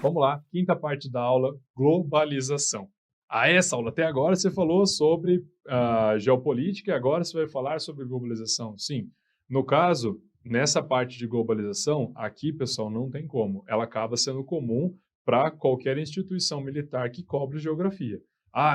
Vamos lá, quinta parte da aula, globalização. Essa aula até agora você falou sobre geopolítica e agora você vai falar sobre globalização. Sim, no caso, nessa parte de globalização, aqui, pessoal, não tem como. Ela acaba sendo comum para qualquer instituição militar que cobre geografia.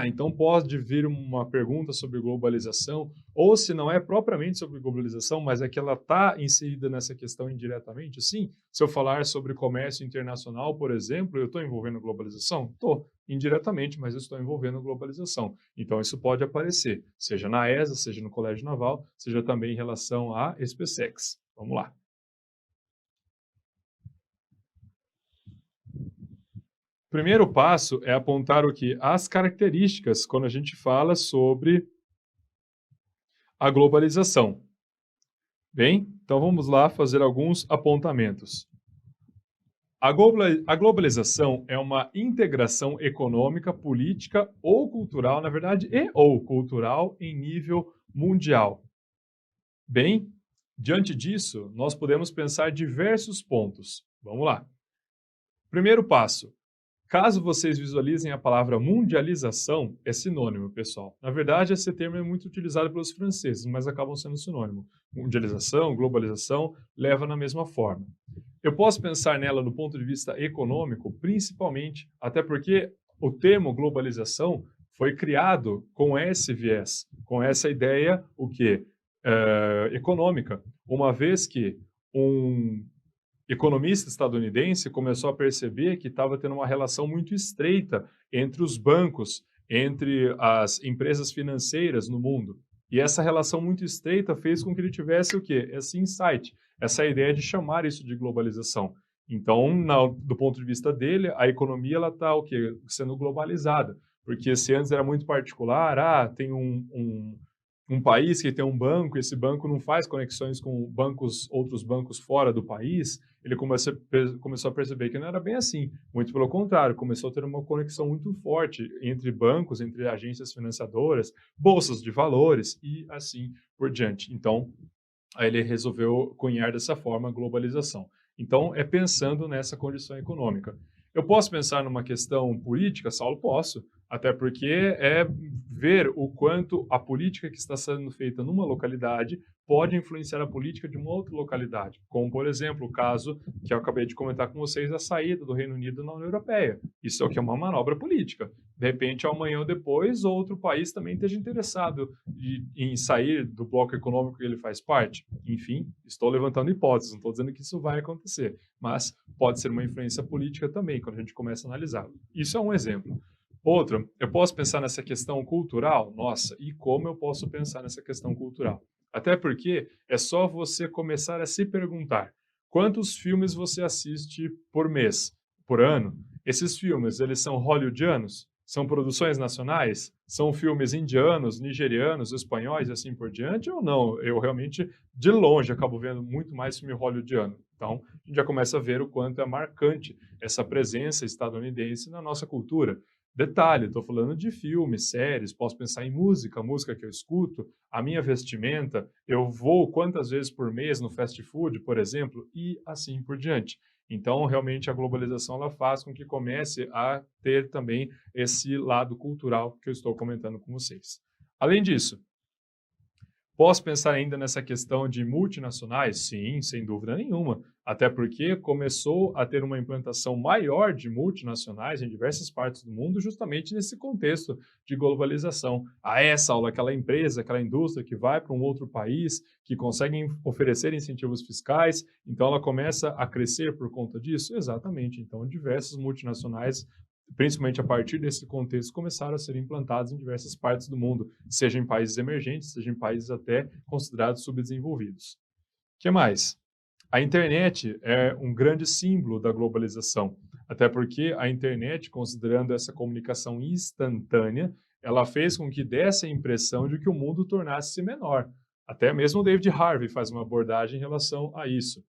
Então pode vir uma pergunta sobre globalização, ou se não é propriamente sobre globalização, mas é que ela está inserida nessa questão indiretamente. Sim, se eu falar sobre comércio internacional, por exemplo, eu estou envolvendo globalização? Estou, indiretamente, mas eu estou envolvendo globalização. Então isso pode aparecer, seja na ESA, seja no Colégio Naval, seja também em relação à SpaceX. Vamos lá. Primeiro passo é apontar o que? As características quando a gente fala sobre a globalização. Bem, então vamos lá fazer alguns apontamentos. A globalização é uma integração econômica, política ou cultural, na verdade, ou cultural em nível mundial. Bem, diante disso, nós podemos pensar diversos pontos. Vamos lá. Primeiro passo. Caso vocês visualizem a palavra mundialização, é sinônimo, pessoal. Na verdade, esse termo é muito utilizado pelos franceses, mas acabam sendo sinônimo. Mundialização, globalização, leva na mesma forma. Eu posso pensar nela do ponto de vista econômico, principalmente, até porque o termo globalização foi criado com esse viés, com essa ideia, o quê? Econômica. Uma vez que um economista estadunidense começou a perceber que estava tendo uma relação muito estreita entre os bancos, entre as empresas financeiras no mundo. E essa relação muito estreita fez com que ele tivesse o quê? Esse insight, essa ideia de chamar isso de globalização. Então, do ponto de vista dele, a economia ela está o quê? Sendo globalizada. Porque se antes era muito particular, tem um país que tem um banco, esse banco não faz conexões com outros bancos fora do país, ele começou a perceber que não era bem assim. Muito pelo contrário, começou a ter uma conexão muito forte entre bancos, entre agências financiadoras, bolsas de valores e assim por diante. Então, aí ele resolveu cunhar dessa forma a globalização. Então, é pensando nessa condição econômica. Eu posso pensar numa questão política, Saulo? Posso, até porque é ver o quanto a política que está sendo feita numa localidade pode influenciar a política de uma outra localidade, como, por exemplo, o caso que eu acabei de comentar com vocês, a saída do Reino Unido na União Europeia. Isso é o que é uma manobra política. De repente, amanhã ou depois, outro país também esteja interessado em sair do bloco econômico que ele faz parte. Enfim, estou levantando hipóteses, não estou dizendo que isso vai acontecer, mas pode ser uma influência política também, quando a gente começa a analisar. Isso é um exemplo. Outro, eu posso pensar nessa questão cultural? Nossa, e como eu posso pensar nessa questão cultural? Até porque é só você começar a se perguntar quantos filmes você assiste por mês, por ano? Esses filmes, eles são hollywoodianos? São produções nacionais? São filmes indianos, nigerianos, espanhóis e assim por diante? Ou não? Eu realmente, de longe, acabo vendo muito mais filme hollywoodiano. Então, a gente já começa a ver o quanto é marcante essa presença estadunidense na nossa cultura. Detalhe, estou falando de filmes, séries, posso pensar em música, a música que eu escuto, a minha vestimenta, eu vou quantas vezes por mês no fast food, por exemplo, e assim por diante. Então, realmente, a globalização ela faz com que comece a ter também esse lado cultural que eu estou comentando com vocês. Além disso, posso pensar ainda nessa questão de multinacionais? Sim, sem dúvida nenhuma. Até porque começou a ter uma implantação maior de multinacionais em diversas partes do mundo, justamente nesse contexto de globalização. Essa aula, aquela empresa, aquela indústria que vai para um outro país, que consegue oferecer incentivos fiscais, então ela começa a crescer por conta disso? Exatamente. Então, diversas multinacionais, principalmente a partir desse contexto, começaram a ser implantados em diversas partes do mundo, seja em países emergentes, seja em países até considerados subdesenvolvidos. O que mais? A internet é um grande símbolo da globalização, até porque a internet, considerando essa comunicação instantânea, ela fez com que desse a impressão de que o mundo tornasse-se menor. Até mesmo o David Harvey faz uma abordagem em relação a isso.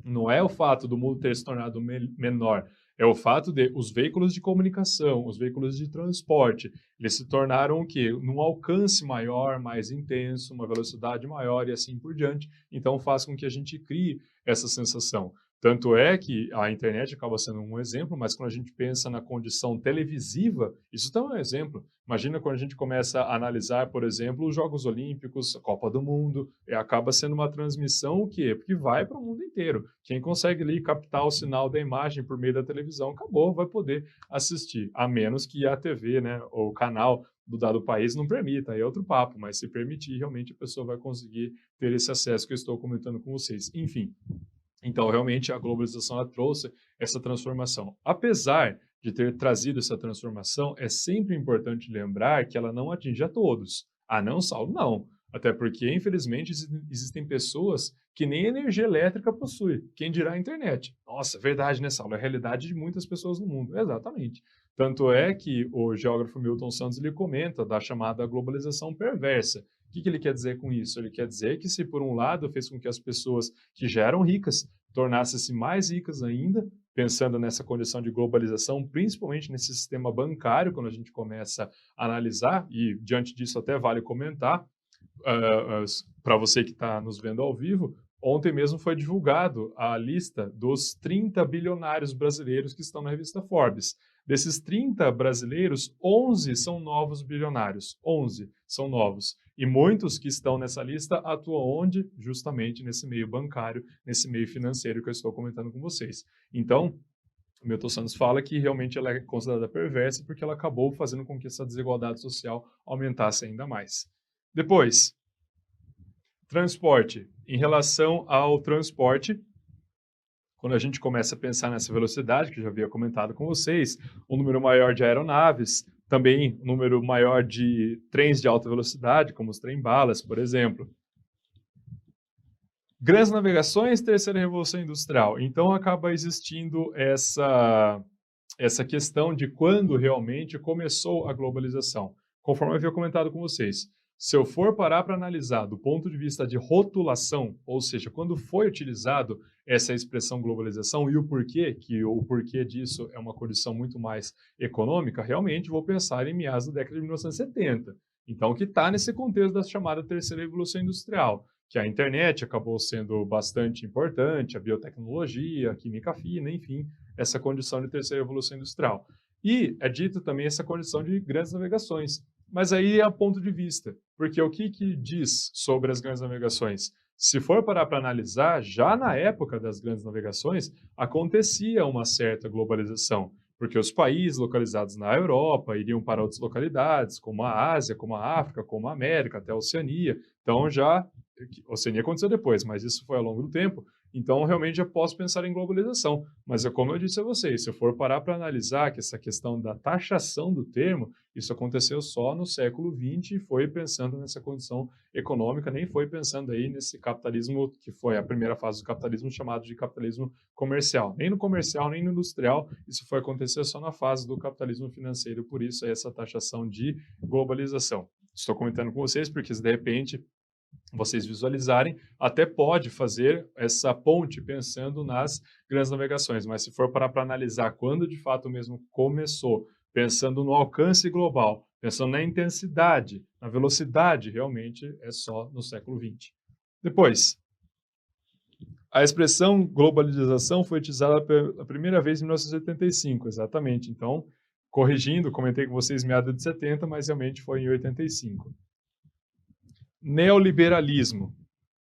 Não é o fato do mundo ter se tornado menor, é o fato de os veículos de comunicação, os veículos de transporte, eles se tornaram o quê? Num alcance maior, mais intenso, uma velocidade maior e assim por diante. Então faz com que a gente crie essa sensação. Tanto é que a internet acaba sendo um exemplo, mas quando a gente pensa na condição televisiva, isso também é um exemplo. Imagina quando a gente começa a analisar, por exemplo, os Jogos Olímpicos, a Copa do Mundo, e acaba sendo uma transmissão o quê? Porque vai para o mundo inteiro. Quem consegue ali captar o sinal da imagem por meio da televisão, acabou, vai poder assistir, a menos que a TV, né, ou o canal do dado país não permita, aí é outro papo, mas se permitir, realmente a pessoa vai conseguir ter esse acesso que eu estou comentando com vocês. Enfim, então, realmente, a globalização ela trouxe essa transformação. Apesar de ter trazido essa transformação, é sempre importante lembrar que ela não atinge a todos. Ah, não, Saulo? Não. Até porque, infelizmente, existem pessoas que nem energia elétrica possuem. Quem dirá a internet? Nossa, verdade, né, Saulo? É a realidade de muitas pessoas no mundo. Exatamente. Tanto é que o geógrafo Milton Santos ele comenta da chamada globalização perversa. O que ele quer dizer com isso? Ele quer dizer que se, por um lado, fez com que as pessoas que já eram ricas tornassem-se mais ricas ainda, pensando nessa condição de globalização, principalmente nesse sistema bancário, quando a gente começa a analisar, e diante disso até vale comentar, para você que está nos vendo ao vivo, ontem mesmo foi divulgado a lista dos 30 bilionários brasileiros que estão na revista Forbes. Desses 30 brasileiros, 11 são novos bilionários. 11 são novos. E muitos que estão nessa lista atuam onde? Justamente nesse meio bancário, nesse meio financeiro que eu estou comentando com vocês. Então, o Milton Santos fala que realmente ela é considerada perversa porque ela acabou fazendo com que essa desigualdade social aumentasse ainda mais. Depois, transporte. Em relação ao transporte, quando a gente começa a pensar nessa velocidade, que eu já havia comentado com vocês, um número maior de aeronaves, também um número maior de trens de alta velocidade, como os trem-balas, por exemplo. Grandes navegações, terceira revolução industrial. Então, acaba existindo essa questão de quando realmente começou a globalização. Conforme eu havia comentado com vocês, se eu for parar para analisar do ponto de vista de rotulação, ou seja, quando foi utilizado essa expressão globalização e o porquê, que o porquê disso é uma condição muito mais econômica, realmente vou pensar em meados da década de 1970. Então, que está nesse contexto da chamada terceira revolução industrial, que a internet acabou sendo bastante importante, a biotecnologia, a química fina, enfim, essa condição de terceira revolução industrial. E é dito também essa condição de grandes navegações. Mas aí é a ponto de vista, porque o que diz sobre as grandes navegações? Se for parar para analisar, já na época das grandes navegações, acontecia uma certa globalização, porque os países localizados na Europa iriam para outras localidades, como a Ásia, como a África, como a América, até a Oceania. Então, já, Oceania aconteceu depois, mas isso foi ao longo do tempo. Então, realmente, eu posso pensar em globalização. Mas, como eu disse a vocês, se eu for parar para analisar que essa questão da taxação do termo, isso aconteceu só no século XX e foi pensando nessa condição econômica, nem foi pensando aí nesse capitalismo que foi a primeira fase do capitalismo, chamado de capitalismo comercial. Nem no comercial, nem no industrial, isso foi acontecer só na fase do capitalismo financeiro, por isso essa taxação de globalização. Estou comentando com vocês porque, se de repente vocês visualizarem, até pode fazer essa ponte pensando nas grandes navegações, mas se for parar para analisar quando de fato mesmo começou, pensando no alcance global, pensando na intensidade, na velocidade, realmente é só no século XX. Depois, a expressão globalização foi utilizada pela primeira vez em 1985, exatamente. Então, corrigindo, comentei com vocês meados de 70, mas realmente foi em 85. Neoliberalismo.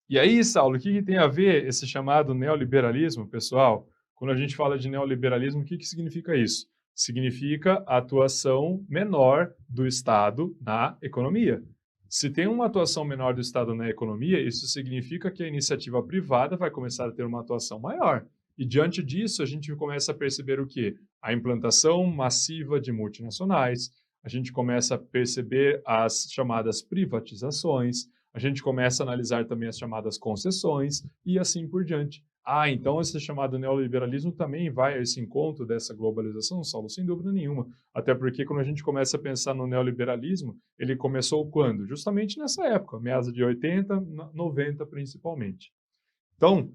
E aí, Saulo, o que tem a ver esse chamado neoliberalismo, pessoal? Quando a gente fala de neoliberalismo, o que significa isso? Significa a atuação menor do Estado na economia. Se tem uma atuação menor do Estado na economia, isso significa que a iniciativa privada vai começar a ter uma atuação maior. E diante disso, a gente começa a perceber o quê? A implantação massiva de multinacionais, a gente começa a perceber as chamadas privatizações, a gente começa a analisar também as chamadas concessões e assim por diante. Ah, então esse chamado neoliberalismo também vai a esse encontro dessa globalização, Saulo? Sem dúvida nenhuma. Até porque quando a gente começa a pensar no neoliberalismo, ele começou quando? Justamente nessa época, meados de 80, 90 principalmente. Então,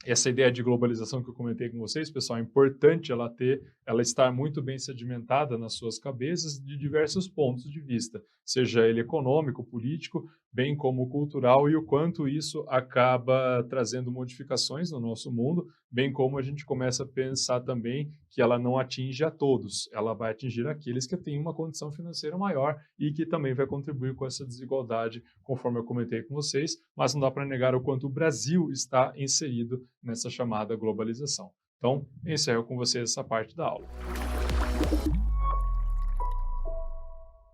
essa ideia de globalização que eu comentei com vocês, pessoal, é importante ela estar muito bem sedimentada nas suas cabeças de diversos pontos de vista, seja ele econômico, político, bem como cultural, e o quanto isso acaba trazendo modificações no nosso mundo, bem como a gente começa a pensar também que ela não atinge a todos, ela vai atingir aqueles que têm uma condição financeira maior e que também vai contribuir com essa desigualdade, conforme eu comentei com vocês, mas não dá para negar o quanto o Brasil está inserido nessa chamada globalização. Então, encerro com vocês essa parte da aula.